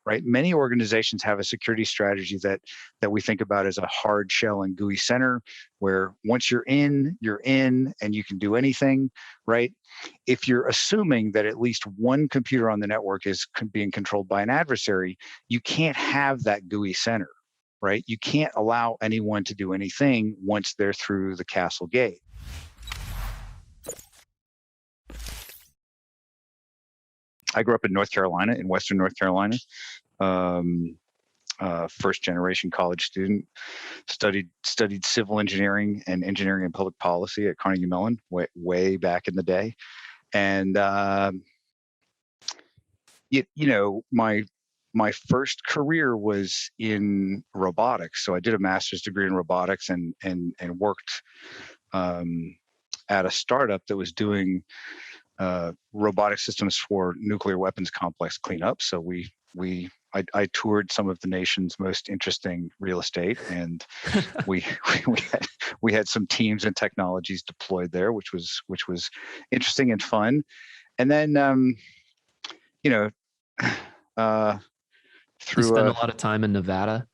right? Many organizations have a security strategy that we think about as a hard shell and GUI center, where once you're in, and you can do anything, right? If you're assuming that at least one computer on the network is being controlled by an adversary, you can't have that GUI center, right? You can't allow anyone to do anything once they're through the castle gate. I grew up in North Carolina, in Western North Carolina. First generation college student, studied civil engineering and engineering and public policy at Carnegie Mellon way back in the day. And my first career was in robotics. So I did a master's degree in robotics and worked at a startup that was doing robotic systems for nuclear weapons complex cleanup. So I toured some of the nation's most interesting real estate, and we had some teams and technologies deployed there, which was interesting and fun. And then you spend a lot of time in Nevada.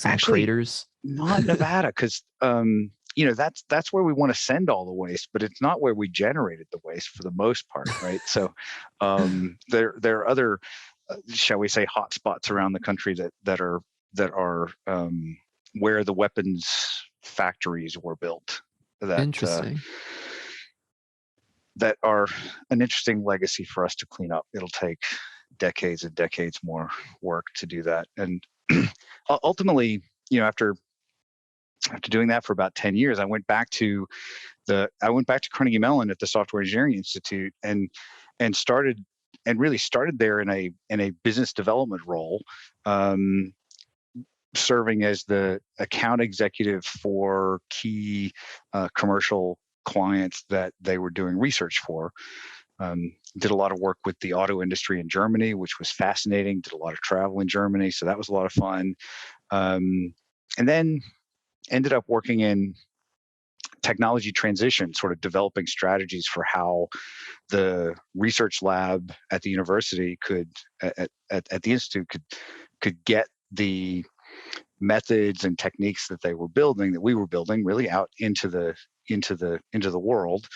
Actually, craters. Not Nevada, because that's where we want to send all the waste, but it's not where we generated the waste for the most part, right? So there are other, shall we say, hot spots around the country that are where the weapons factories were built. Interesting. That are an interesting legacy for us to clean up. It'll take decades and decades more work to do that, and ultimately, after doing that for about 10 years, I went back to Carnegie Mellon at the Software Engineering Institute and started there in a business development role, serving as the account executive for key commercial clients that they were doing research for. Did a lot of work with the auto industry in Germany, which was fascinating. Did a lot of travel in Germany, so that was a lot of fun. And then ended up working in technology transition, sort of developing strategies for how the research lab at the university at the institute could get the methods and techniques that we were building really out into the world.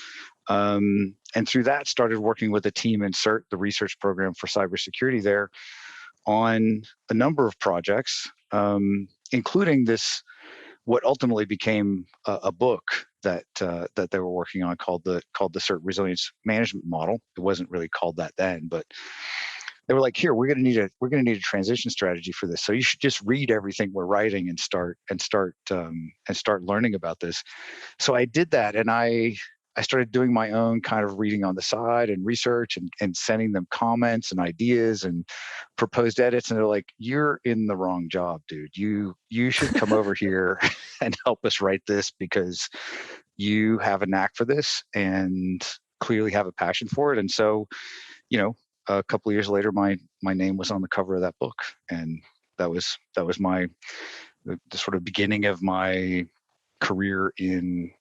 And through that, started working with a team in CERT, the research program for cybersecurity there, on a number of projects, including what ultimately became a book that they were working on called the CERT Resiliency Management Model. It wasn't really called that then, but they were like, "Here, we're going to need a transition strategy for this. So you should just read everything we're writing and start learning about this." So I did that, and I started doing my own kind of reading on the side and research and sending them comments and ideas and proposed edits. And they're like, "You're in the wrong job, dude. You should come over here and help us write this, because you have a knack for this and clearly have a passion for it." And so, a couple of years later, my name was on the cover of that book. And that was the sort of beginning of my career in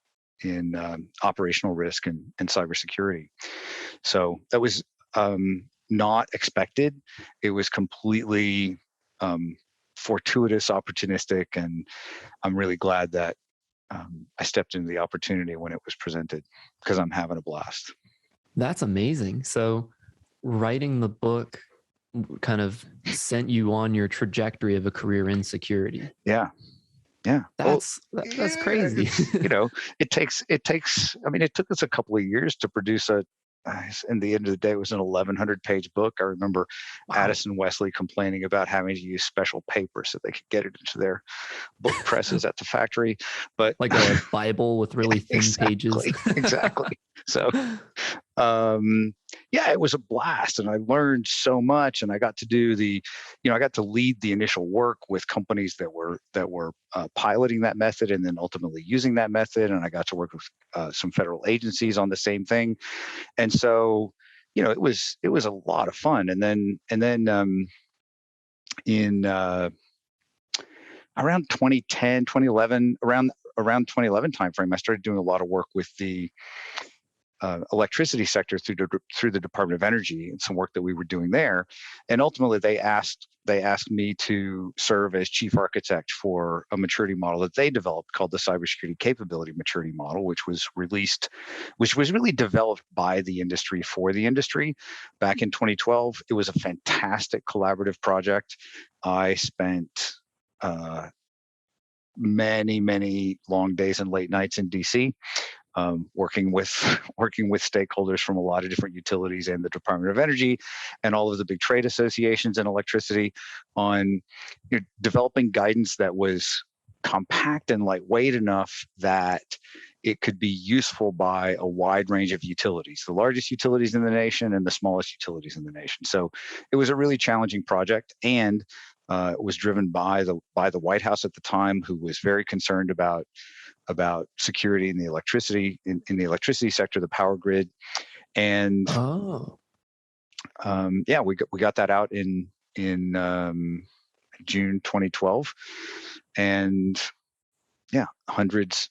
operational risk and cybersecurity. So that was not expected. It was completely fortuitous, opportunistic, and I'm really glad that I stepped into the opportunity when it was presented, because I'm having a blast. That's amazing. So writing the book kind of sent you on your trajectory of a career in security. Yeah. That's crazy. It took us a couple of years to produce in the end of the day, it was an 1,100-page book. I remember Addison Wesley complaining about having to use special paper so they could get it into their book presses at the factory. But like a Bible with really thin pages. Exactly. So, it was a blast, and I learned so much. And I got to do I got to lead the initial work with companies that were piloting that method and then ultimately using that method. And I got to work with some federal agencies on the same thing. And so, it was a lot of fun. And then in around 2010, 2011, around 2011 timeframe, I started doing a lot of work with the electricity sector through the Department of Energy and some work that we were doing there. And ultimately, they asked me to serve as chief architect for a maturity model that they developed called the Cybersecurity Capability Maturity Model, which was really developed by the industry for the industry back in 2012. It was a fantastic collaborative project. I spent many long days and late nights in DC, working with stakeholders from a lot of different utilities and the Department of Energy and all of the big trade associations in electricity on developing guidance that was compact and lightweight enough that it could be useful by a wide range of utilities, the largest utilities in the nation and the smallest utilities in the nation. So it was a really challenging project, and it was driven by the White House at the time, who was very concerned about security in the electricity sector, the power grid, and we got that out in June 2012, and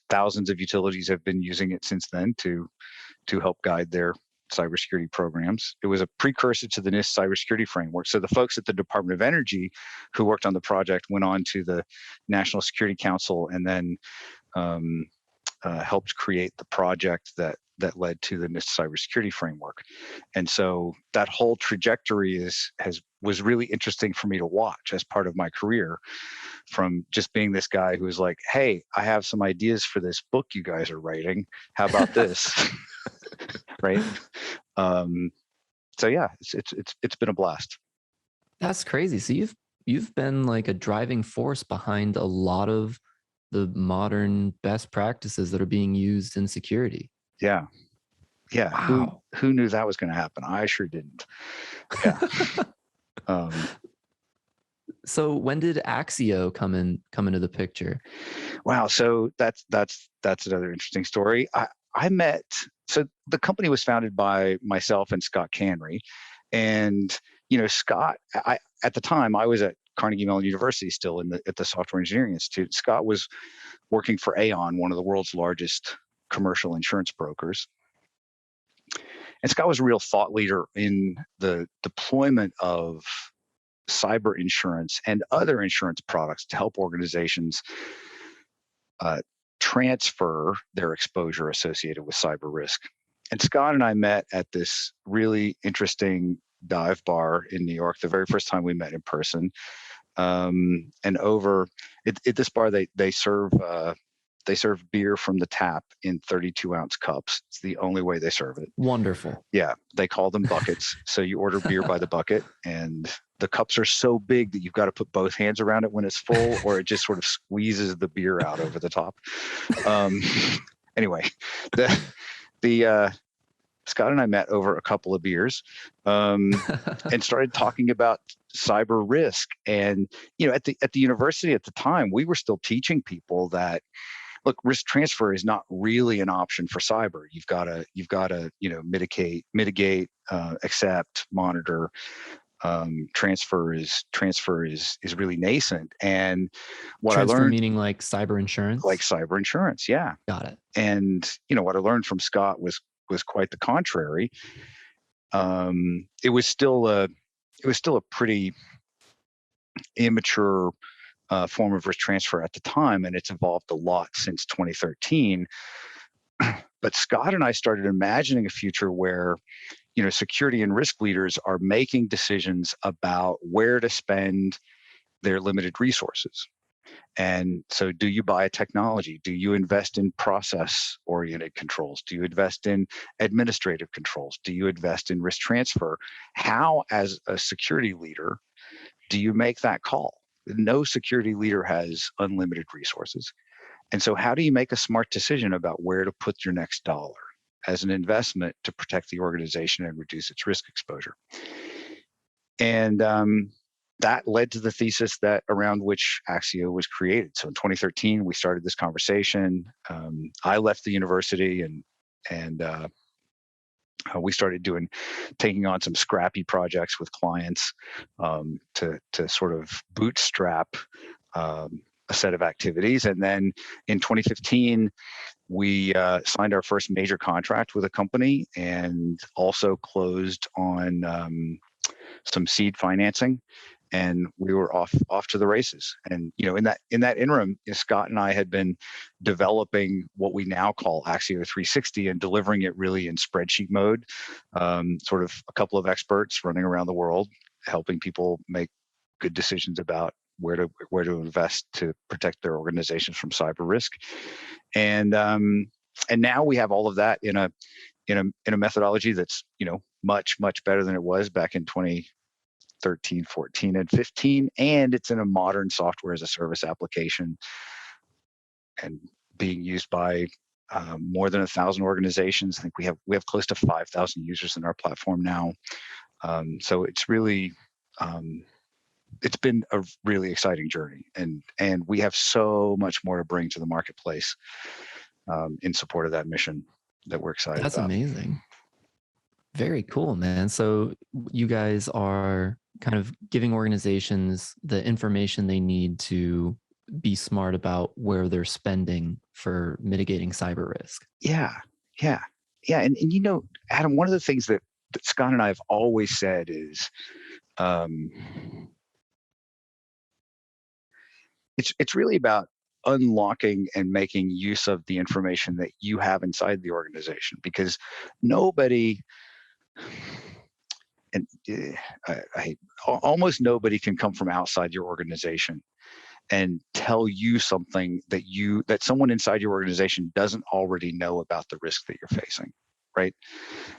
thousands of utilities have been using it since then to help guide their cybersecurity programs. It was a precursor to the NIST cybersecurity framework. So the folks at the Department of Energy who worked on the project went on to the National Security Council and then helped create the project that led to the NIST cybersecurity framework. And so that whole trajectory was really interesting for me to watch as part of my career, from just being this guy who was like, hey, I have some ideas for this book you guys are writing. How about this? Right. So yeah, it's been a blast. That's crazy. So you've been like a driving force behind a lot of the modern best practices that are being used in security. Yeah. Wow. Who knew that was going to happen? I sure didn't. Yeah. So when did Axio come into the picture? Wow. So that's another interesting story. So the company was founded by myself and Scott Canry, and Scott, at the time I was at Carnegie Mellon University still at the Software Engineering Institute. Scott was working for Aon, one of the world's largest commercial insurance brokers. And Scott was a real thought leader in the deployment of cyber insurance and other insurance products to help organizations transfer their exposure associated with cyber risk. And Scott and I met at this really interesting dive bar in New York, the very first time we met in person. And over at this bar, they serve beer from the tap in 32-ounce cups. It's the only way they serve it. Wonderful. Yeah, they call them buckets. So you order beer by the bucket, and the cups are so big that you've got to put both hands around it when it's full, or it just sort of squeezes the beer out over the top. Anyway, the Scott and I met over a couple of beers, and started talking about cyber risk. And at the university at the time, we were still teaching people that, look, risk transfer is not really an option for cyber. You've got to mitigate, accept, monitor. Transfer is really nascent. And what transfer I learned, meaning like cyber insurance, yeah. Got it. And what I learned from Scott was quite the contrary. It was still a pretty immature form of risk transfer at the time, and it's evolved a lot since 2013. But Scott and I started imagining a future where security and risk leaders are making decisions about where to spend their limited resources. And so, do you buy a technology? Do you invest in process-oriented controls? Do you invest in administrative controls? Do you invest in risk transfer? How, as a security leader, do you make that call? No security leader has unlimited resources. And so how do you make a smart decision about where to put your next dollar as an investment to protect the organization and reduce its risk exposure? And that led to the thesis around which Axio was created. So in 2013, we started this conversation. I left the university and we started taking on some scrappy projects with clients to sort of bootstrap a a set of activities. And then in 2015, we signed our first major contract with a company and also closed on some seed financing, and we were off to the races. And in that interim, Scott and I had been developing what we now call Axio 360 and delivering it really in spreadsheet mode, sort of a couple of experts running around the world helping people make good decisions about where to invest to protect their organizations from cyber risk. And now we have all of that in a methodology that's much better than it was back in 2013, 14, and 15, and it's in a modern software as a service application and being used by more than 1,000 organizations. I think we have close to 5,000 users in our platform now. So it's really it's been a really exciting journey, and we have so much more to bring to the marketplace in support of that mission that we're excited about. That's amazing. Very cool, man. So you guys are kind of giving organizations the information they need to be smart about where they're spending for mitigating cyber risk. Yeah. And Adam, one of the things that Scott and I have always said is it's really about unlocking and making use of the information that you have inside the organization, because nobody, and almost nobody can come from outside your organization and tell you something that someone inside your organization doesn't already know about the risk that you're facing, right?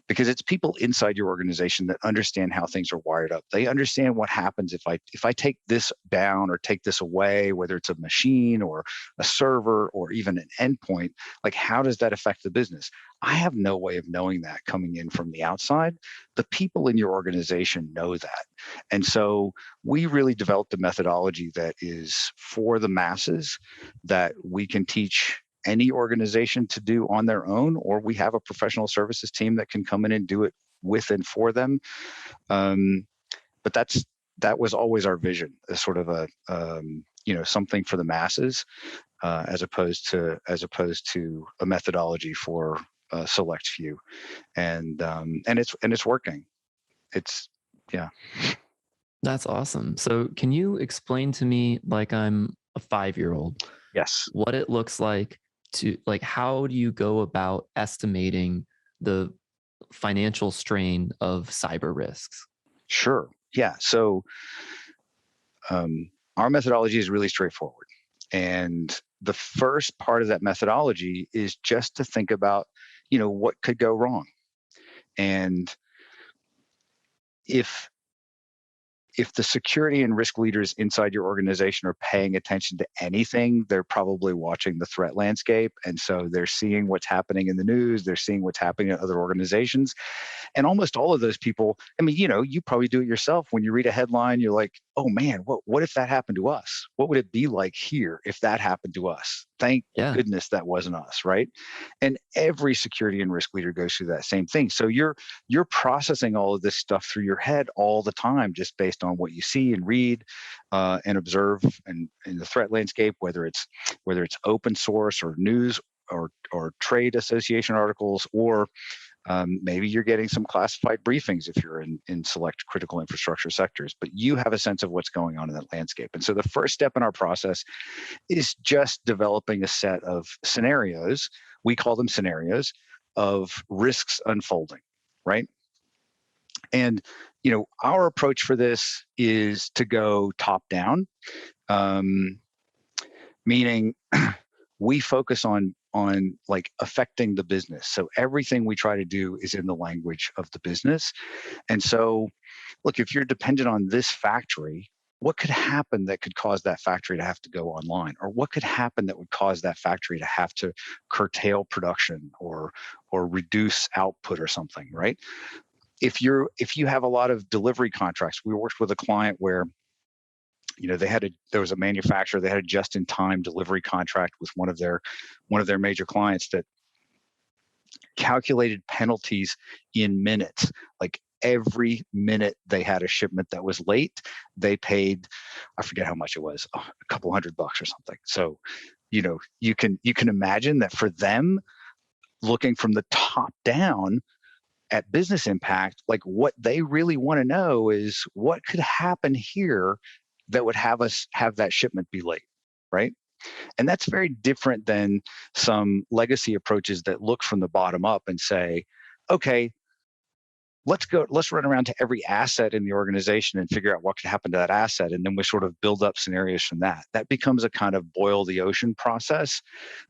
Because it's people inside your organization that understand how things are wired up. They understand what happens if I take this down or take this away, whether it's a machine or a server or even an endpoint. Like, how does that affect the business? I have no way of knowing that coming in from the outside. The people in your organization know that. And so we really developed a methodology that is for the masses, that we can teach any organization to do on their own, or we have a professional services team that can come in and do it with and for them. But that was always our vision, as sort of a something for the masses, as opposed to a methodology for a select few, and it's working. Yeah. That's awesome. So can you explain to me, like I'm a 5-year-old, Yes. what it looks like to, like, how do you go about estimating the financial strain of cyber risks? Sure. Yeah. So our methodology is really straightforward. And the first part of that methodology is just to think about, what could go wrong. And if the security and risk leaders inside your organization are paying attention to anything, they're probably watching the threat landscape. And so they're seeing what's happening in the news, they're seeing what's happening in other organizations. And almost all of those people, you probably do it yourself. When you read a headline, you're like, oh man, what if that happened to us? What would it be like here if that happened to us? Thank goodness that wasn't us, right? And every security and risk leader goes through that same thing. So you're processing all of this stuff through your head all the time, just based on what you see and read and observe in the threat landscape, whether it's open source or news or trade association articles, or maybe you're getting some classified briefings if you're in select critical infrastructure sectors, but you have a sense of what's going on in that landscape. And so the first step in our process is just developing a set of scenarios. We call them scenarios of risks unfolding, right? And our approach for this is to go top down, meaning we focus on like affecting the business. So everything we try to do is in the language of the business. And so, look, if you're dependent on this factory, what could happen that could cause that factory to have to go online? Or what could happen that would cause that factory to have to curtail production or reduce output or something, right? If you have a lot of delivery contracts, we worked with a client where there was a manufacturer, they had a just-in-time delivery contract with one of their major clients that calculated penalties in minutes. Like every minute they had a shipment that was late, they paid, I forget how much it was, a couple $100 or something. So, you can imagine that for them, looking from the top down at business impact, like what they really want to know is what could happen here that would have us have that shipment be late, right? And that's very different than some legacy approaches that look from the bottom up and say, okay, let's run around to every asset in the organization and figure out what could happen to that asset. And then we sort of build up scenarios from that. That becomes a kind of boil the ocean process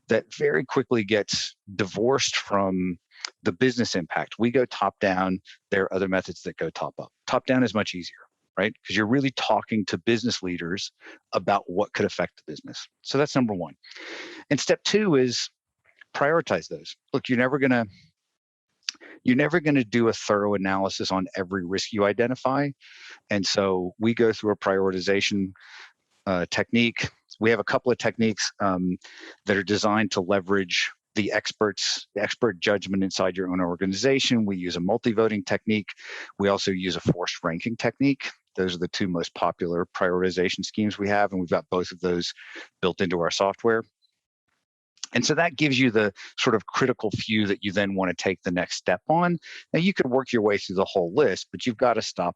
that very quickly gets divorced from the business impact. We go top down. There are other methods that go top up. Top down is much easier, right? Because you're really talking to business leaders about what could affect the business. So that's number one. And step two is prioritize those. Look, you're never going to do a thorough analysis on every risk you identify. And so we go through a prioritization technique. We have a couple of techniques that are designed to leverage the expert judgment inside your own organization. We use a multi-voting technique. We also use a forced ranking technique. Those are the two most popular prioritization schemes we have, and we've got both of those built into our software. And so that gives you the sort of critical few that you then want to take the next step on. Now you could work your way through the whole list, but you've got to start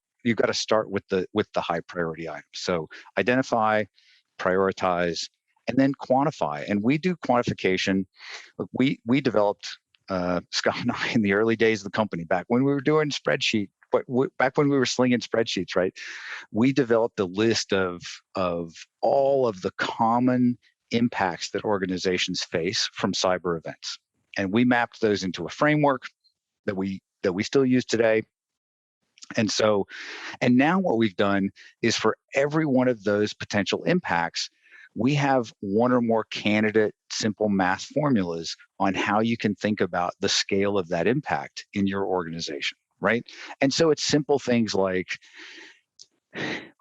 with the high priority items. So identify, prioritize, and then quantify. And we do quantification. Look, we developed, Scott and I, in the early days of the company, back when we were doing back when we were slinging spreadsheets, right? We developed a list of all of the common impacts that organizations face from cyber events. And we mapped those into a framework that we still use today. And now what we've done is for every one of those potential impacts, we have one or more candidate simple math formulas on how you can think about the scale of that impact in your organization, right? And so it's simple things like,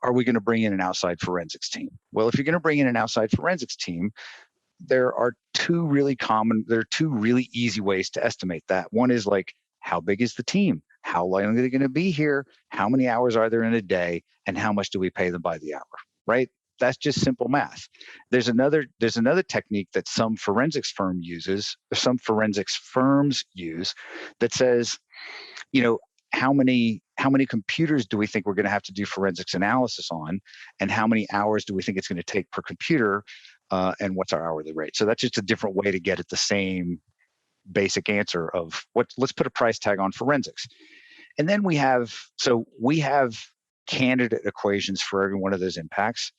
are we going to bring in an outside forensics team? Well, if you're going to bring in an outside forensics team, there are two really easy ways to estimate that. One is like, how big is the team? How long are they going to be here? How many hours are there in a day? And how much do we pay them by the hour, right? That's just simple math. There's another technique that some forensics firms use that says, how many computers do we think we're going to have to do forensics analysis on, and how many hours do we think it's going to take per computer, and what's our hourly rate? So that's just a different way to get at the same basic answer of let's put a price tag on forensics. And then we have candidate equations for every one of those impacts,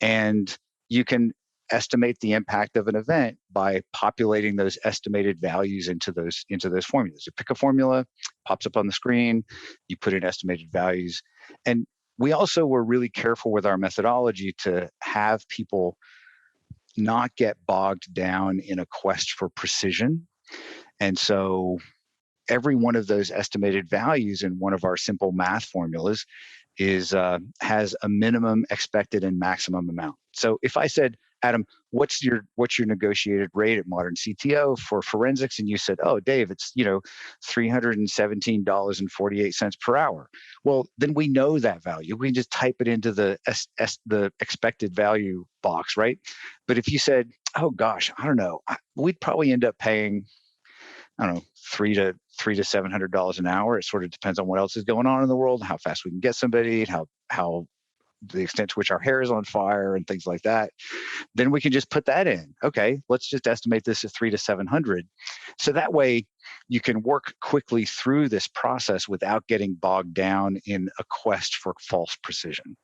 and you can estimate the impact of an event by populating those estimated values into those formulas. You pick a formula, pops up on the screen, you put in estimated values. And we also were really careful with our methodology to have people not get bogged down in a quest for precision. And so every one of those estimated values in one of our simple math formulas has a minimum expected and maximum amount. So if I said, Adam, what's your negotiated rate at Modern CTO for forensics? And you said, oh, Dave, it's $317.48 per hour. Well, then we know that value. We can just type it into the expected value box, right? But if you said, oh gosh, I don't know, we'd probably end up paying, I don't know, $300 to $700 an hour. It sort of depends on what else is going on in the world, how fast we can get somebody, how the extent to which our hair is on fire and things like that. Then we can just put that in. Okay, let's just estimate this at $300 to $700. So that way you can work quickly through this process without getting bogged down in a quest for false precision.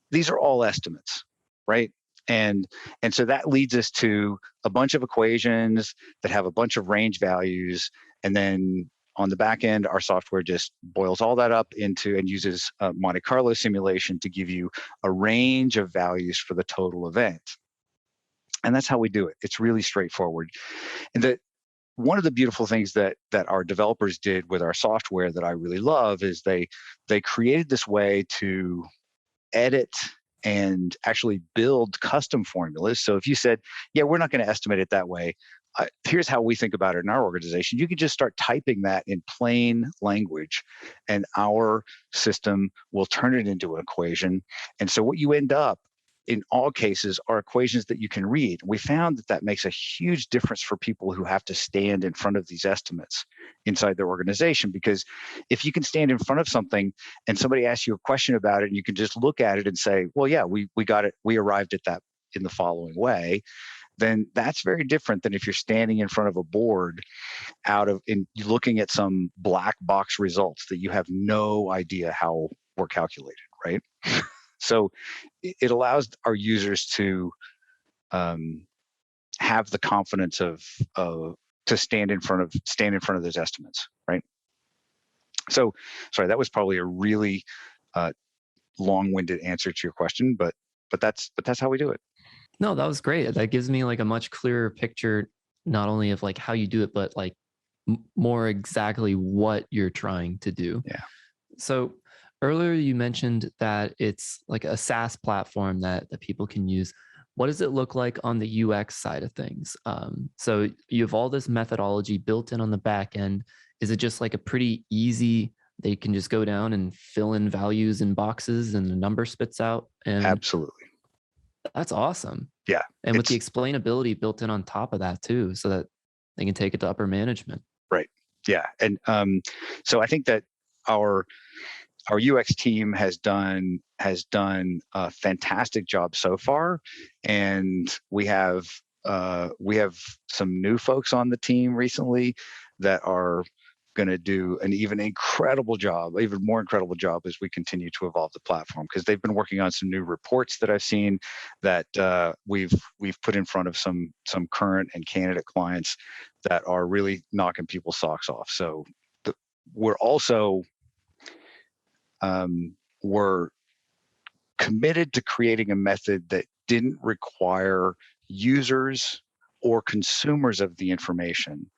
These are all estimates, right? And so that leads us to a bunch of equations that have a bunch of range values. And then on the back end, our software just boils all that up into and uses a Monte Carlo simulation to give you a range of values for the total event. And that's how we do it. It's really straightforward. And one of the beautiful things that our developers did with our software that I really love is they created this way to edit and actually build custom formulas. So if you said, yeah, we're not going to estimate it that way, here's how we think about it in our organization. You can just start typing that in plain language, and our system will turn it into an equation. And so what you end up in all cases are equations that you can read. We found that that makes a huge difference for people who have to stand in front of these estimates inside their organization, because if you can stand in front of something and somebody asks you a question about it, and you can just look at it and say, well, yeah, we got it, we arrived at that in the following way, then that's very different than if you're standing in front of a board you're looking at some black box results that you have no idea how were calculated, right? So it allows our users to have the confidence to stand in front of those estimates, right? So, sorry, that was probably a really long-winded answer to your question, but that's how we do it. No, that was great. That gives me like a much clearer picture, not only of like how you do it, but like more exactly what you're trying to do. Yeah. So earlier you mentioned that it's like a SaaS platform that people can use. What does it look like on the UX side of things? So you have all this methodology built in on the back end. Is it just like a pretty easy, they can just go down and fill in values in boxes and the number spits out? And absolutely. That's awesome. Yeah. And with the explainability built in on top of that too, so that they can take it to upper management. Right. Yeah. And so I think that our UX team has done a fantastic job so far, and we have some new folks on the team recently that are going to do an even more incredible job as we continue to evolve the platform, because they've been working on some new reports that I've seen that we've put in front of some current and candidate clients that are really knocking people's socks off. So we're also we're committed to creating a method that didn't require users or consumers of the information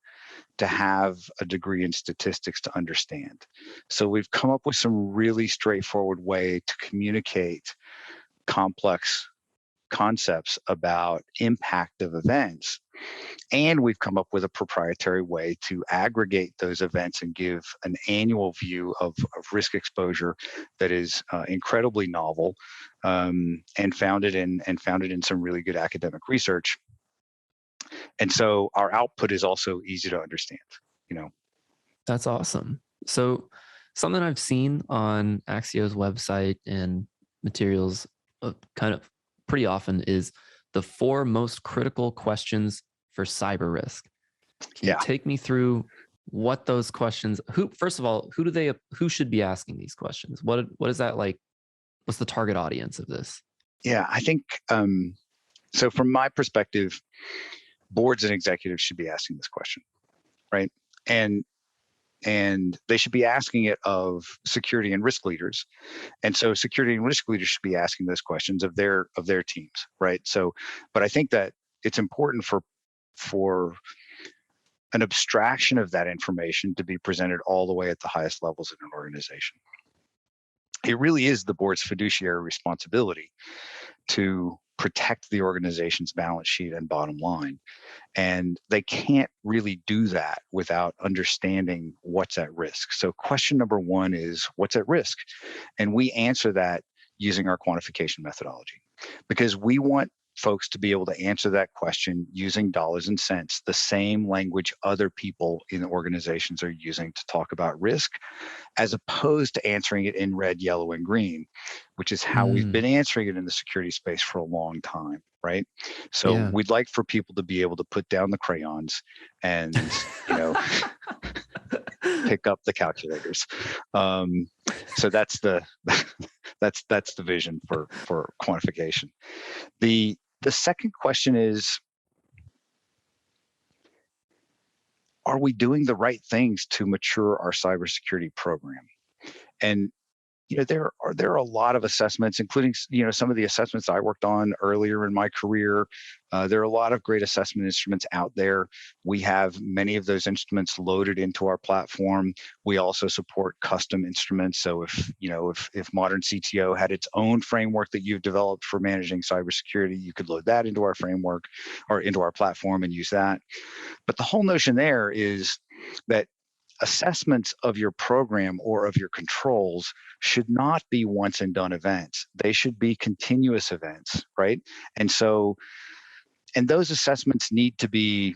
to have a degree in statistics to understand. So we've come up with some really straightforward way to communicate complex concepts about impact of events. And we've come up with a proprietary way to aggregate those events and give an annual view of risk exposure that is incredibly novel, and founded in some really good academic research. And so our output is also easy to understand, you know. That's awesome. So something I've seen on Axio's website and materials kind of pretty often is the 4 most critical questions for cyber risk. Can you take me through what those questions, first of all, who should be asking these questions? What is that like? What's the target audience of this? Yeah, I think, so from my perspective, boards and executives should be asking this question, right? And they should be asking it of security and risk leaders. And so security and risk leaders should be asking those questions of their teams, right? So, but I think that it's important for an abstraction of that information to be presented all the way at the highest levels in an organization. It really is the board's fiduciary responsibility to protect the organization's balance sheet and bottom line. And they can't really do that without understanding what's at risk. So question number 1 is, what's at risk? And we answer that using our quantification methodology, because we want folks to be able to answer that question using dollars and cents, the same language other people in the organizations are using to talk about risk, as opposed to answering it in red, yellow, and green, which is how we've been answering it in the security space for a long time, right? So we'd like for people to be able to put down the crayons and, pick up the calculators. So that's the vision for quantification. The second question is, are we doing the right things to mature our cybersecurity program? And there are a lot of assessments, including some of the assessments I worked on earlier in my career. There are a lot of great assessment instruments out there. We have many of those instruments loaded into our platform. We also support custom instruments. So if Modern CTO had its own framework that you've developed for managing cybersecurity, you could load that into our framework or into our platform and use that. But the whole notion there is that assessments of your program or of your controls should not be once and done events. They should be continuous events, right? And those assessments need to be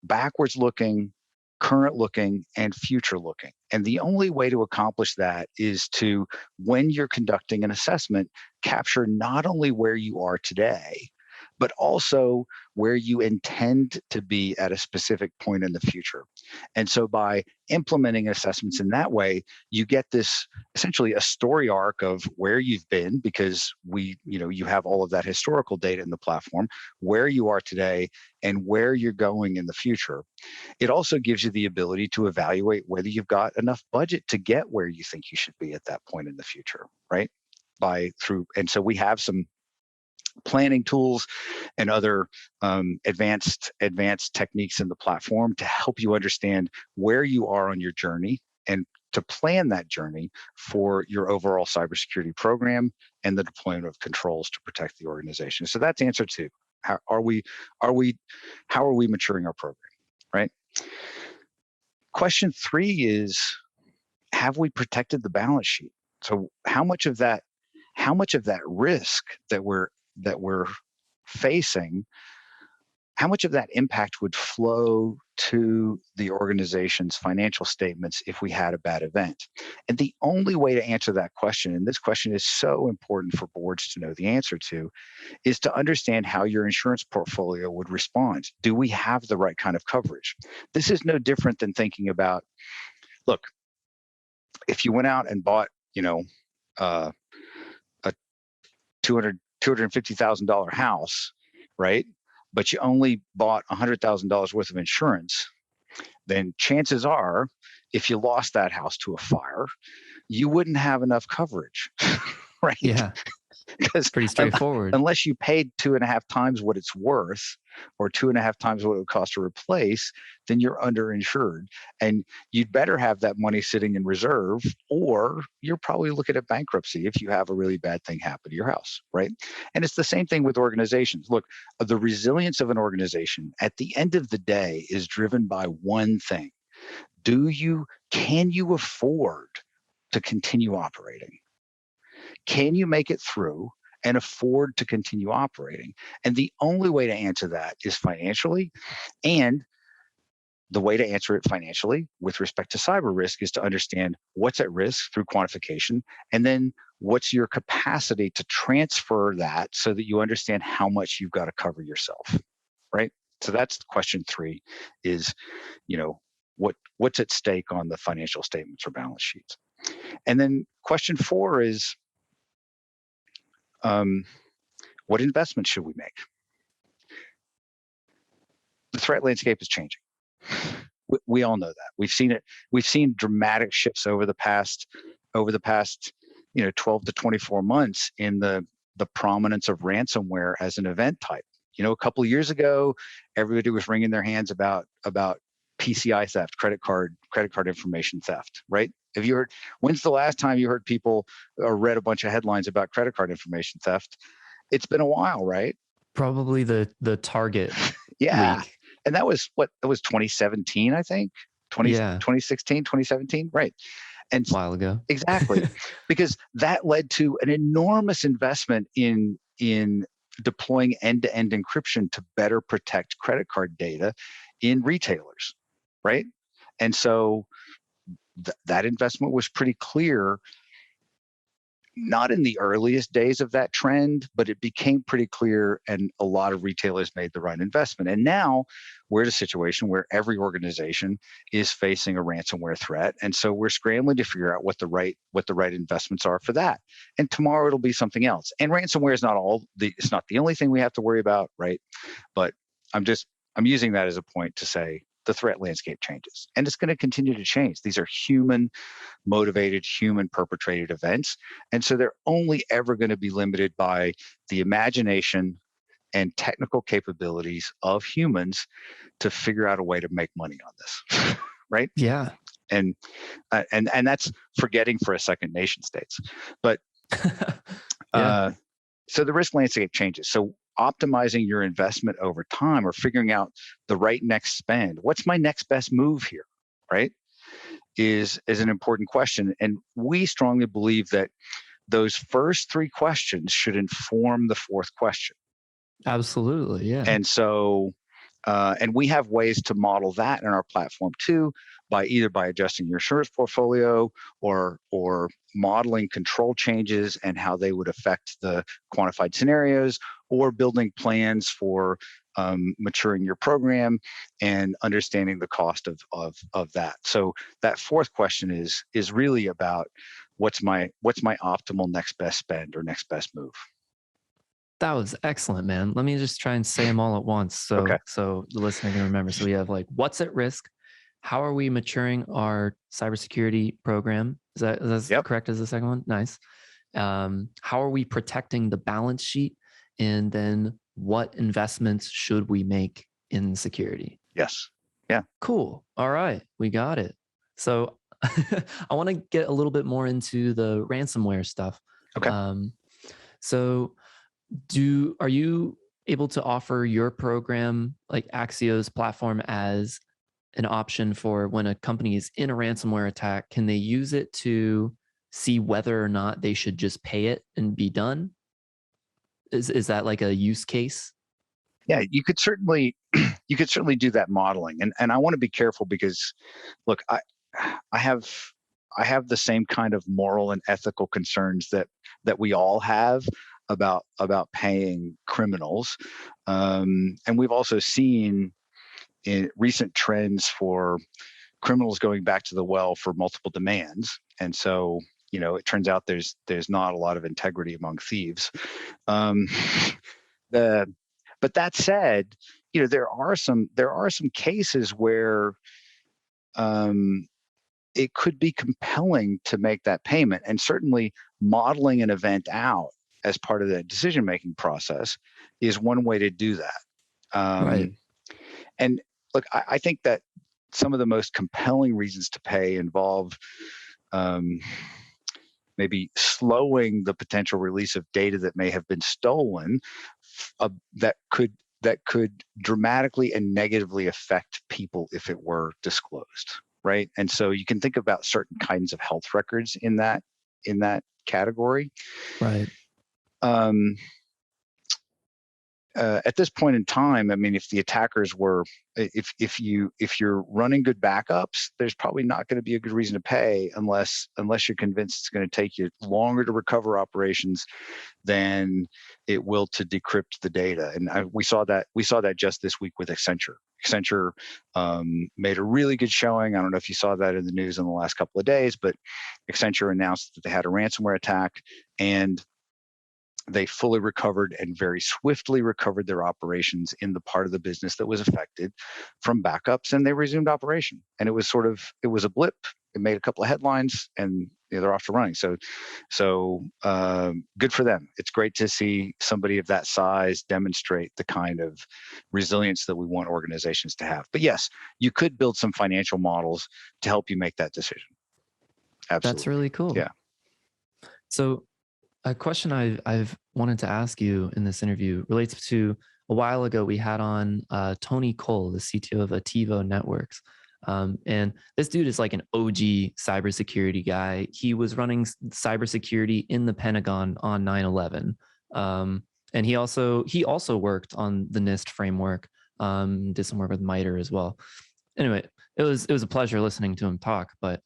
backwards looking, current looking, and future looking. And the only way to accomplish that is to, when you're conducting an assessment, capture not only where you are today, but also where you intend to be at a specific point in the future. And so by implementing assessments in that way, you get this essentially a story arc of where you've been, because you have all of that historical data in the platform, where you are today, and where you're going in the future. It also gives you the ability to evaluate whether you've got enough budget to get where you think you should be at that point in the future, right? And so we have some planning tools and other advanced techniques in the platform to help you understand where you are on your journey and to plan that journey for your overall cybersecurity program and the deployment of controls to protect the organization. So that's answer 2. How are we maturing our program, right? Question 3 is, have we protected the balance sheet? So how much of that risk that we're facing, how much of that impact would flow to the organization's financial statements if we had a bad event? And the only way to answer that question, and this question is so important for boards to know the answer to, is to understand how your insurance portfolio would respond. Do we have the right kind of coverage? This is no different than thinking about, look, if you went out and bought, a $250,000 house, right? But you only bought $100,000 worth of insurance, then chances are, if you lost that house to a fire, you wouldn't have enough coverage, right? Yeah. Because pretty straightforward. Unless you paid 2.5 times what it's worth, or 2.5 times what it would cost to replace, then you're underinsured. And you'd better have that money sitting in reserve, or you're probably looking at bankruptcy if you have a really bad thing happen to your house, right? And it's the same thing with organizations. Look, the resilience of an organization at the end of the day is driven by one thing. Can you afford to continue operating? Can you make it through and afford to continue operating? And the only way to answer that is financially. And the way to answer it financially with respect to cyber risk is to understand what's at risk through quantification, and then what's your capacity to transfer that so that you understand how much you've got to cover yourself, right? So that's question 3 is, what's at stake on the financial statements or balance sheets. And then question 4 is, what investments should we make? The threat landscape is changing. We all know that. We've seen it. We've seen dramatic shifts over the past 12 to 24 months in the prominence of ransomware as an event type. A couple of years ago, everybody was wringing their hands about PCI theft, credit card information theft, right? Have you heard? When's the last time you heard people or read a bunch of headlines about credit card information theft? It's been a while, right? Probably the Target yeah. leak. And that was 2017, I think. 2016, 2017, right? And a while ago. Exactly. Because that led to an enormous investment in deploying end-to-end encryption to better protect credit card data in retailers, right? And so that investment was pretty clear, not in the earliest days of that trend, but it became pretty clear, and a lot of retailers made the right investment. And now we're in a situation where every organization is facing a ransomware threat, and so we're scrambling to figure out what the right investments are for that. And tomorrow it'll be something else. And ransomware is not the only thing we have to worry about, right? But I'm using that as a point to say, the threat landscape changes, and it's going to continue to change. These are human motivated, human perpetrated events, and so they're only ever going to be limited by the imagination and technical capabilities of humans to figure out a way to make money on this. Right? Yeah. And that's forgetting for a second nation states. But Yeah. so the risk landscape changes. So optimizing your investment over time, or figuring out the right next spend, what's my next best move here, right, is an important question. And we strongly believe that those first three questions should inform the fourth question. Absolutely. Yeah. And so, and we have ways to model that in our platform too, by adjusting your insurance portfolio, or modeling control changes and how they would affect the quantified scenarios, or building plans for maturing your program and understanding the cost of that. So that fourth question is really about what's my optimal next best spend or next best move. That was excellent, man. Let me just try and say them all at once. So the listener can remember. So we have like, what's at risk? How are we maturing our cybersecurity program? Is that correct as the second one? Nice. How are we protecting the balance sheet? And then what investments should we make in security? Yes. Yeah. Cool. All right. We got it. So I want to get a little bit more into the ransomware stuff. Okay. So are you able to offer your program, like Axio's platform, as an option for when a company is in a ransomware attack? Can they use it to see whether or not they should just pay it and be done? Is that like a use case? Yeah, you could certainly do that modeling. And I want to be careful because, look, I have the same kind of moral and ethical concerns that we all have about paying criminals. And we've also seen in recent trends for criminals going back to the well for multiple demands. And so, it turns out there's not a lot of integrity among thieves. But that said, there are some cases where it could be compelling to make that payment, and certainly modeling an event out as part of the decision-making process is one way to do that. Right. And look, I think that some of the most compelling reasons to pay involve maybe slowing the potential release of data that may have been stolen, that could dramatically and negatively affect people if it were disclosed, right? And so you can think about certain kinds of health records in that category. Right. At this point in time, I mean, if the attackers were, if you're running good backups, there's probably not going to be a good reason to pay unless you're convinced it's going to take you longer to recover operations than it will to decrypt the data. And we saw that just this week with Accenture. Accenture made a really good showing. I don't know if you saw that in the news in the last couple of days, but Accenture announced that they had a ransomware attack, and they fully recovered and very swiftly recovered their operations in the part of the business that was affected from backups, and they resumed operation. And it was a blip. It made a couple of headlines, and they're off to running. So good for them. It's great to see somebody of that size demonstrate the kind of resilience that we want organizations to have. But yes, you could build some financial models to help you make that decision. Absolutely. That's really cool. Yeah. So a question I've wanted to ask you in this interview relates to a while ago we had on Tony Cole, the CTO of Ativo Networks. And this dude is like an OG cybersecurity guy. He was running cybersecurity in the Pentagon on 9/11. And he also worked on the NIST framework, did some work with MITRE as well. Anyway, it was a pleasure listening to him talk, but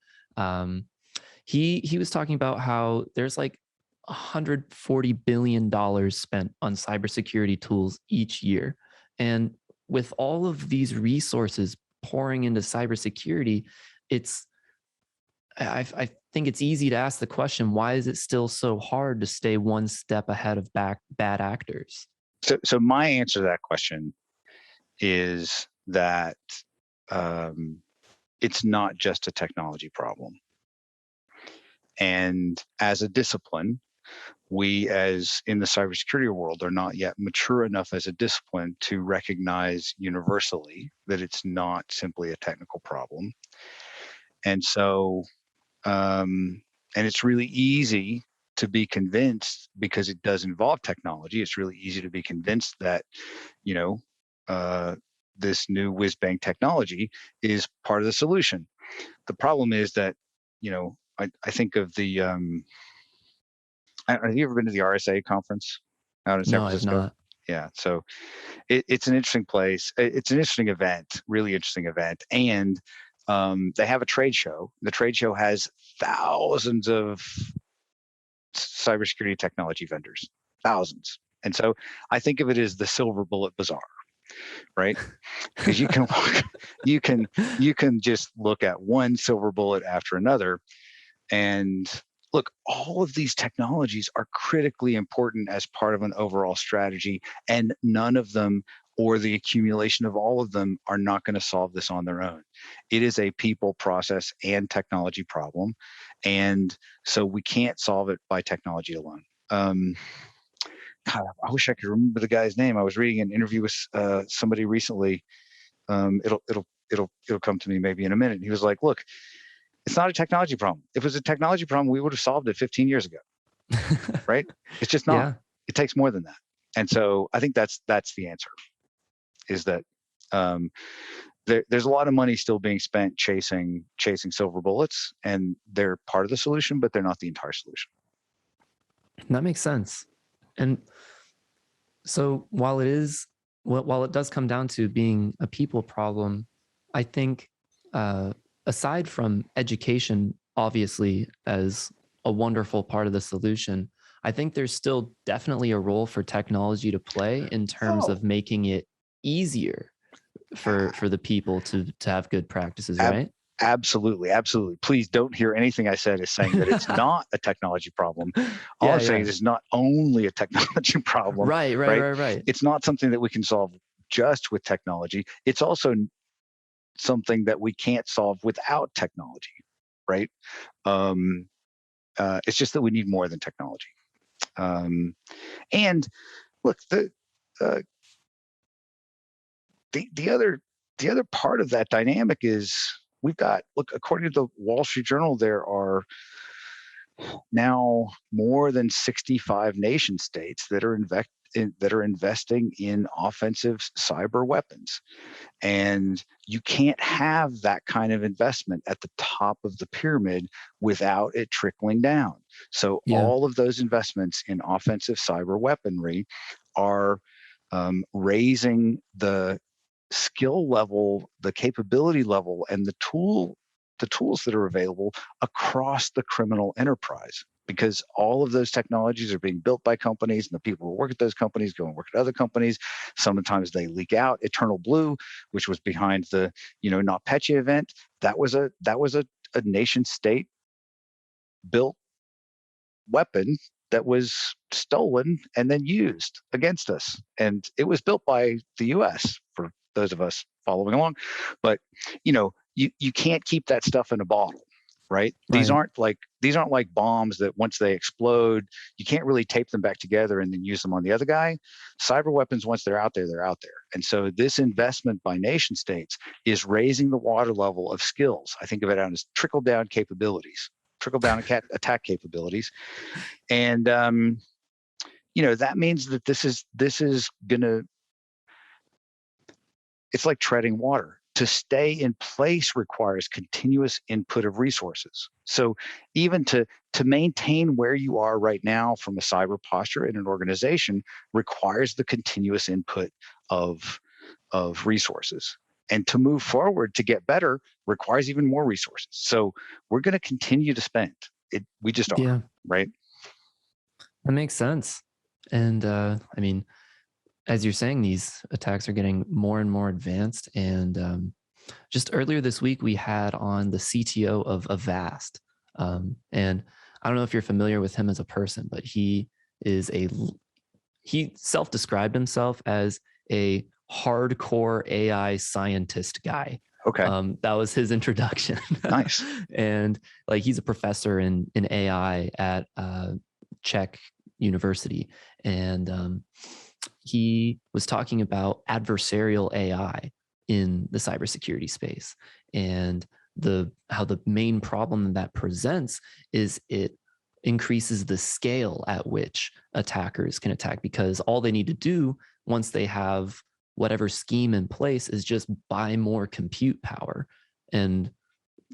he was talking about how there's like $140 billion spent on cybersecurity tools each year. And with all of these resources pouring into cybersecurity, I think it's easy to ask the question, why is it still so hard to stay one step ahead of bad actors? So my answer to that question is that it's not just a technology problem. And as a discipline, we, as in the cybersecurity world, are not yet mature enough as a discipline to recognize universally that it's not simply a technical problem. And so, and it's really easy to be convinced, because it does involve technology. It's really easy to be convinced that, this new whiz bang technology is part of the solution. The problem is that, I think of the, have you ever been to the RSA conference out in San No, I've Francisco? not. Yeah. So it's an interesting place. It's an interesting event, really interesting event. And they have a trade show. The trade show has thousands of cybersecurity technology vendors, thousands. And so I think of it as the silver bullet bazaar, right? Because you can just look at one silver bullet after another. And look, all of these technologies are critically important as part of an overall strategy, and none of them, or the accumulation of all of them, are not going to solve this on their own. It is a people, process, and technology problem. And so we can't solve it by technology alone. God, I wish I could remember the guy's name. I was reading an interview with somebody recently. It'll come to me maybe in a minute. He was like, "Look, it's not a technology problem. If it was a technology problem, we would have solved it 15 years ago, right? It's just not. Yeah. It takes more than that." And so I think that's the answer, is that there's a lot of money still being spent chasing silver bullets, and they're part of the solution, but they're not the entire solution. That makes sense. And so while it does come down to being a people problem, I think aside from education, obviously, as a wonderful part of the solution, I think there's still definitely a role for technology to play in terms of making it easier for the people to have good practices, right? Absolutely. Please don't hear anything I said as saying that it's not a technology problem. All I'm saying is it's not only a technology problem. Right. It's not something that we can solve just with technology. It's also something that we can't solve without technology, right? It's just that we need more than technology. And look, the other part of that dynamic is we've got, look, according to the Wall Street Journal, there are now more than 65 nation states that are investing in offensive cyber weapons. And you can't have that kind of investment at the top of the pyramid without it trickling down. So all of those investments in offensive cyber weaponry are raising the skill level, the capability level, and the tools that are available across the criminal enterprise, because all of those technologies are being built by companies, and the people who work at those companies go and work at other companies. Sometimes they leak out. Eternal Blue, which was behind the NotPetya event, that was a nation state built weapon that was stolen and then used against us, and it was built by the U.S. for those of us following along. But you can't keep that stuff in a bottle, right? These aren't like bombs that once they explode, you can't really tape them back together and then use them on the other guy. Cyber weapons, once they're out there, they're out there. And so this investment by nation states is raising the water level of skills. I think of it as trickle down capabilities, trickle down attack capabilities. And that means that this is gonna, it's like treading water. To stay in place requires continuous input of resources. So even to maintain where you are right now from a cyber posture in an organization requires the continuous input of resources. And to move forward, to get better, requires even more resources. So we're going to continue to spend it. We just are, right? That makes sense. And I mean, as you're saying, these attacks are getting more and more advanced. And just earlier this week, we had on the CTO of Avast. And I don't know if you're familiar with him as a person, but he self-described himself as a hardcore AI scientist guy. Okay. That was his introduction. Nice. And like he's a professor in AI at Czech University, and he was talking about adversarial AI in the cybersecurity space, and how the main problem that presents is it increases the scale at which attackers can attack, because all they need to do once they have whatever scheme in place is just buy more compute power and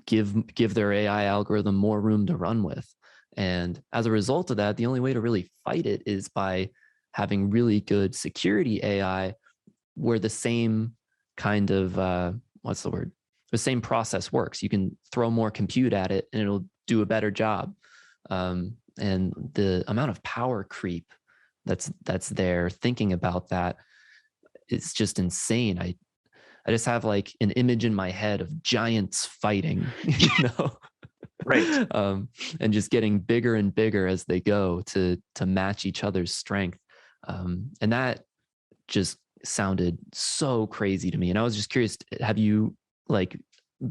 give their AI algorithm more room to run with. And as a result of that, the only way to really fight it is by having really good security AI where the same kind of what's the word? The same process works. You can throw more compute at it and it'll do a better job. And the amount of power creep that's there thinking about that, it's just insane. I just have like an image in my head of giants fighting, Right. And just getting bigger and bigger as they go to match each other's strength. And that just sounded so crazy to me. And I was just curious, have you like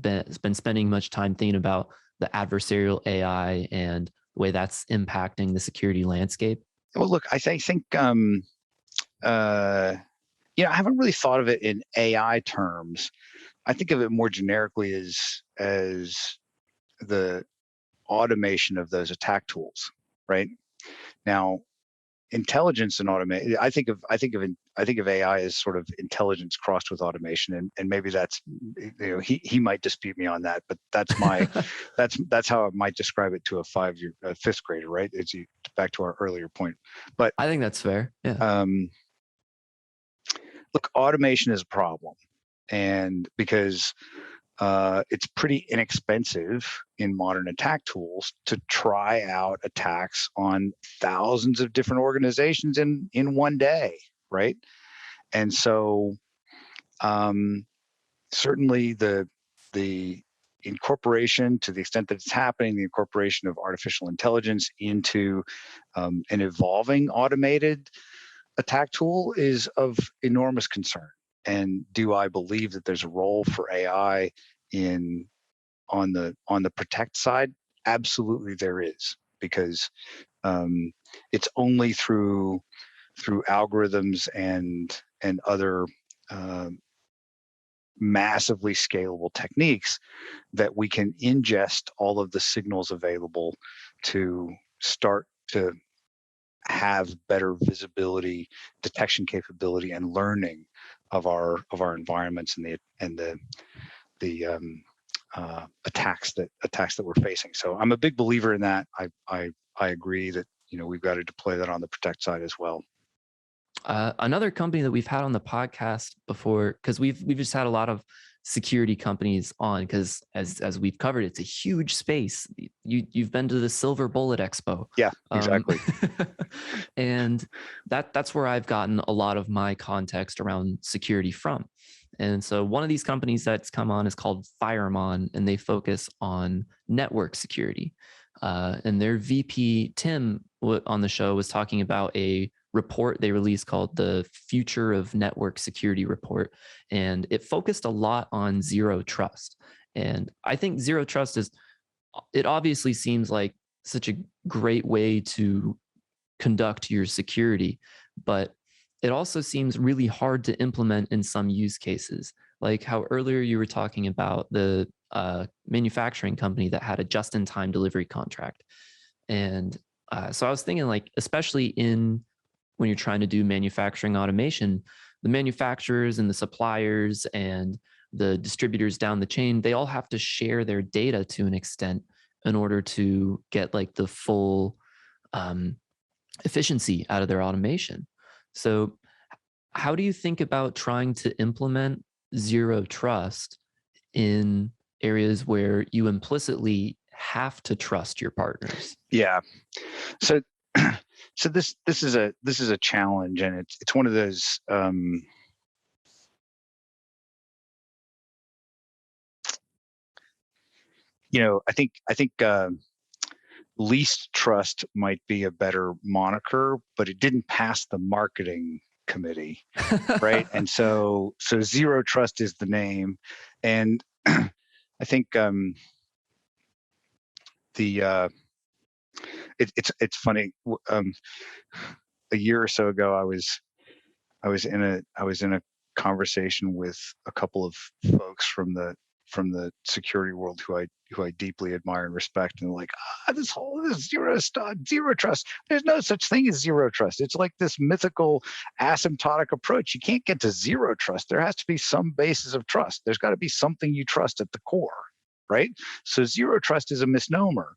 been spending much time thinking about the adversarial AI and the way that's impacting the security landscape? Well, look, I think I haven't really thought of it in AI terms. I think of it more generically as the automation of those attack tools, right? Now, intelligence and automation. I think of AI as sort of intelligence crossed with automation, and maybe that's, he might dispute me on that, but that's my that's how I might describe it to a fifth grader, right? It's back to our earlier point, but I think that's fair. Yeah. Look, automation is a problem, and because it's pretty inexpensive in modern attack tools to try out attacks on thousands of different organizations in one day, right? And so certainly the incorporation, to the extent that it's happening, the incorporation of artificial intelligence into an evolving automated attack tool is of enormous concern. And do I believe that there's a role for AI on the protect side? Absolutely, there is, because it's only through algorithms and other massively scalable techniques that we can ingest all of the signals available to start to have better visibility, detection capability, and learning of our environments and the attacks that we're facing. So I'm a big believer in that. I agree that we've got to deploy that on the protect side as well. Another company that we've had on the podcast before, because we've just had a lot of security companies on, because as we've covered, it's a huge space. You've been to the Silver Bullet Expo. Yeah, exactly. And that's where I've gotten a lot of my context around security from. And so one of these companies that's come on is called Firemon, and they focus on network security. And their VP, Tim, on the show was talking about a report they released called the Future of Network Security Report. And it focused a lot on zero trust. And I think zero trust it obviously seems like such a great way to conduct your security, but it also seems really hard to implement in some use cases. Like how earlier you were talking about the manufacturing company that had a just-in-time delivery contract. And so I was thinking, like, especially when you're trying to do manufacturing automation, the manufacturers and the suppliers and the distributors down the chain, they all have to share their data to an extent in order to get like the full efficiency out of their automation. So how do you think about trying to implement zero trust in areas where you implicitly have to trust your partners? Yeah. So this is a challenge, and it's one of those I think least trust might be a better moniker, but it didn't pass the marketing committee, right? And so zero trust is the name, and I think it's funny. A year or so ago, I was in a conversation with a couple of folks from the security world who I deeply admire and respect, and they're like, this zero trust. There's no such thing as zero trust. It's like this mythical asymptotic approach. You can't get to zero trust. There has to be some basis of trust. There's got to be something you trust at the core, right? So zero trust is a misnomer.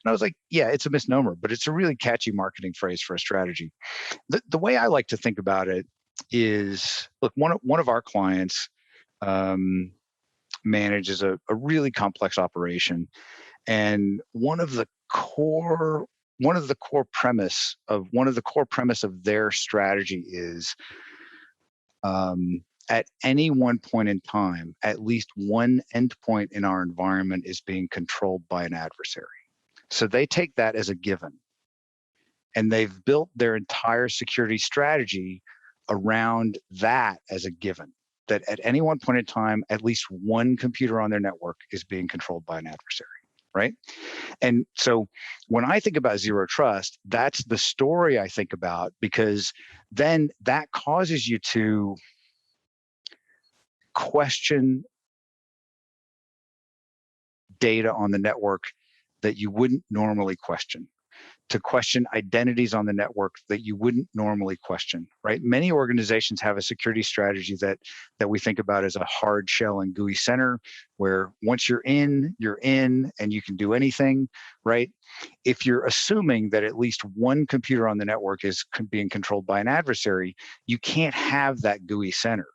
And I was like, yeah, it's a misnomer, but it's a really catchy marketing phrase for a strategy. The way I like to think about it is, look, one of our clients manages a really complex operation, and one of the core premise of their strategy is, at any one point in time, at least one endpoint in our environment is being controlled by an adversary. So they take that as a given, and they've built their entire security strategy around that as a given, that at any one point in time, at least one computer on their network is being controlled by an adversary, right? And so when I think about zero trust, that's the story I think about, because then that causes you to question data on the network that you wouldn't normally question, to question identities on the network that you wouldn't normally question, right? Many organizations have a security strategy that we think about as a hard shell and GUI center, where once you're in and you can do anything, right? If you're assuming that at least one computer on the network is being controlled by an adversary, you can't have that GUI center,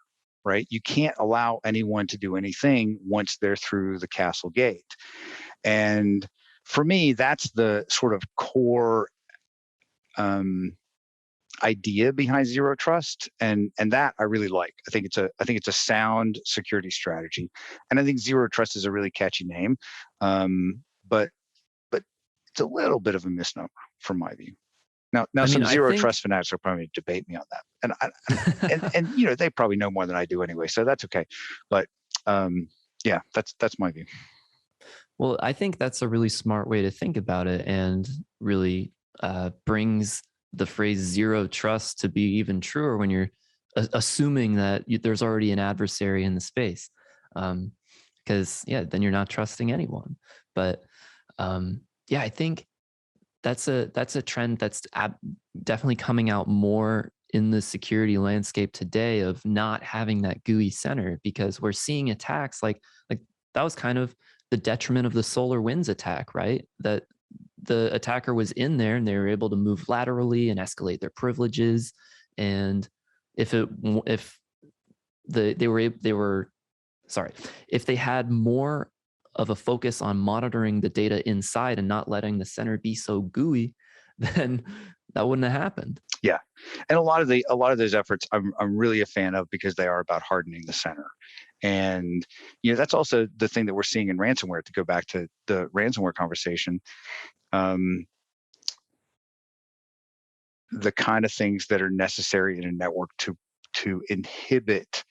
right? You can't allow anyone to do anything once they're through the castle gate. And for me, that's the sort of core idea behind zero trust, and that I really like. I think it's a sound security strategy, and I think zero trust is a really catchy name, but it's a little bit of a misnomer from my view. Now, I mean, some I zero think trust fanatics will probably debate me on that, and you know, they probably know more than I do anyway, so that's okay. But yeah, that's my view. well, I think that's a really smart way to think about it, and really brings the phrase zero trust to be even truer when you're assuming that there's already an adversary in the space. Because yeah, then you're not trusting anyone. But yeah, I think that's a trend that's definitely coming out more in the security landscape today, of not having that GUI center, because we're seeing attacks like that was kind of the detriment of the SolarWinds attack, right? That the attacker was in there and they were able to move laterally and escalate their privileges. And if they had more of a focus on monitoring the data inside and not letting the center be so GUI, then that wouldn't have happened. Yeah, and a lot of those efforts I'm really a fan of, because they are about hardening the center. And you know, that's also the thing that we're seeing in ransomware. To go back to the ransomware conversation, the kind of things that are necessary in a network to inhibit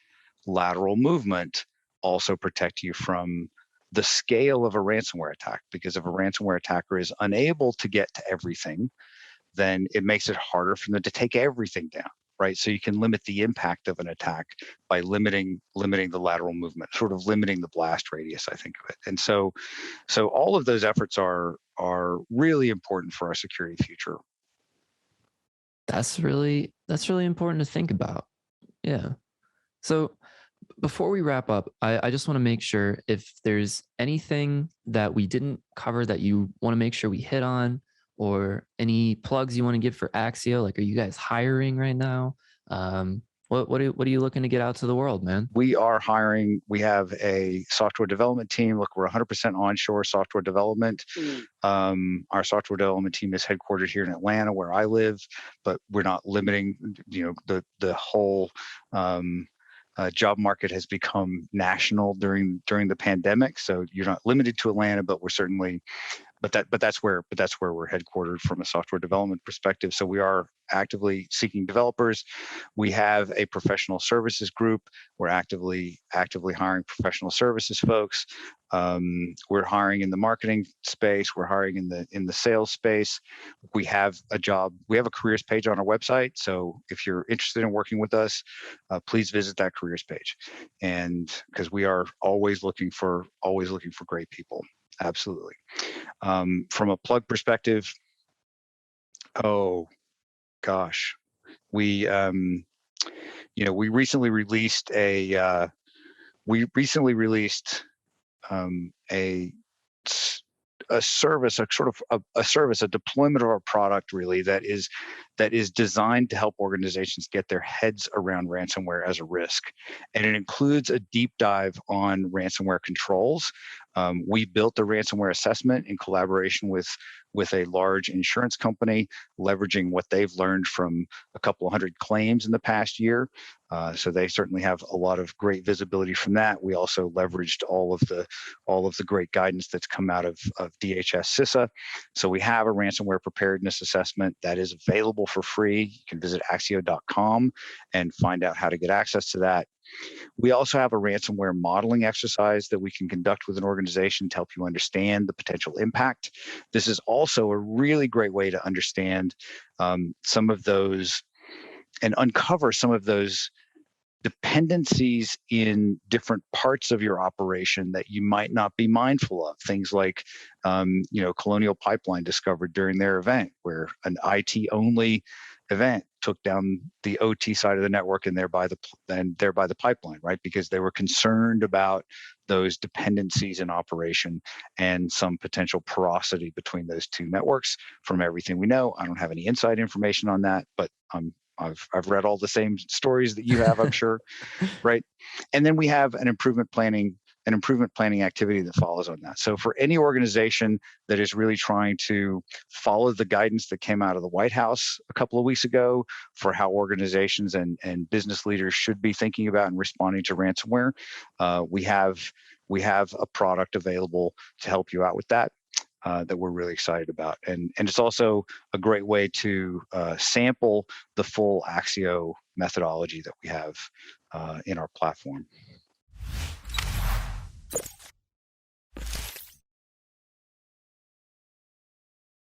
lateral movement also protect you from the scale of a ransomware attack. Because if a ransomware attacker is unable to get to everything, then it makes it harder for them to take everything down, right? So you can limit the impact of an attack by limiting the lateral movement, sort of limiting the blast radius, I think of it. And so all of those efforts are really important for our security future. That's really important to think about. Yeah. So before we wrap up, I just want to make sure if there's anything that we didn't cover that you want to make sure we hit on, or any plugs you want to give for Axio. Like, are you guys hiring right now? What are you looking to get out to the world, man? We are hiring. We have a software development team. Look, we're 100% onshore software development. Our software development team is headquartered here in Atlanta, where I live, but we're not limiting. You know, the whole job market has become national during the pandemic, so you're not limited to Atlanta, but we're certainly that's where we're headquartered from a software development perspective. So we are actively seeking developers. We have a professional services group. We're actively hiring professional services folks. We're hiring in the marketing space. We're hiring in the sales space. We have a careers page on our website. So if you're interested in working with us, please visit that careers page. And because we are always looking for great people. Absolutely. From a plug perspective, oh gosh, we we recently released a service, a deployment of our product really that is designed to help organizations get their heads around ransomware as a risk. And it includes a deep dive on ransomware controls. We built the ransomware assessment in collaboration with a large insurance company, leveraging what they've learned from a couple of hundred claims in the past year. So they certainly have a lot of great visibility from that. We also leveraged all of the great guidance that's come out of DHS CISA. So we have a ransomware preparedness assessment that is available for free. You can visit axio.com and find out how to get access to that. We also have a ransomware modeling exercise that we can conduct with an organization to help you understand the potential impact. This is also a really great way to understand some of those and uncover some of those dependencies in different parts of your operation that you might not be mindful of. Things like, Colonial Pipeline discovered during their event, where an IT-only event took down the OT side of the network and thereby the pipeline, right? Because they were concerned about those dependencies in operation and some potential porosity between those two networks. From everything we know, I don't have any inside information on that, but I've read all the same stories that you have, I'm sure, right? And then we have an improvement planning activity that follows on that. So for any organization that is really trying to follow the guidance that came out of the White House a couple of weeks ago for how organizations and business leaders should be thinking about and responding to ransomware, we have a product available to help you out with that. That we're really excited about. And it's also a great way to sample the full Axio methodology that we have in our platform.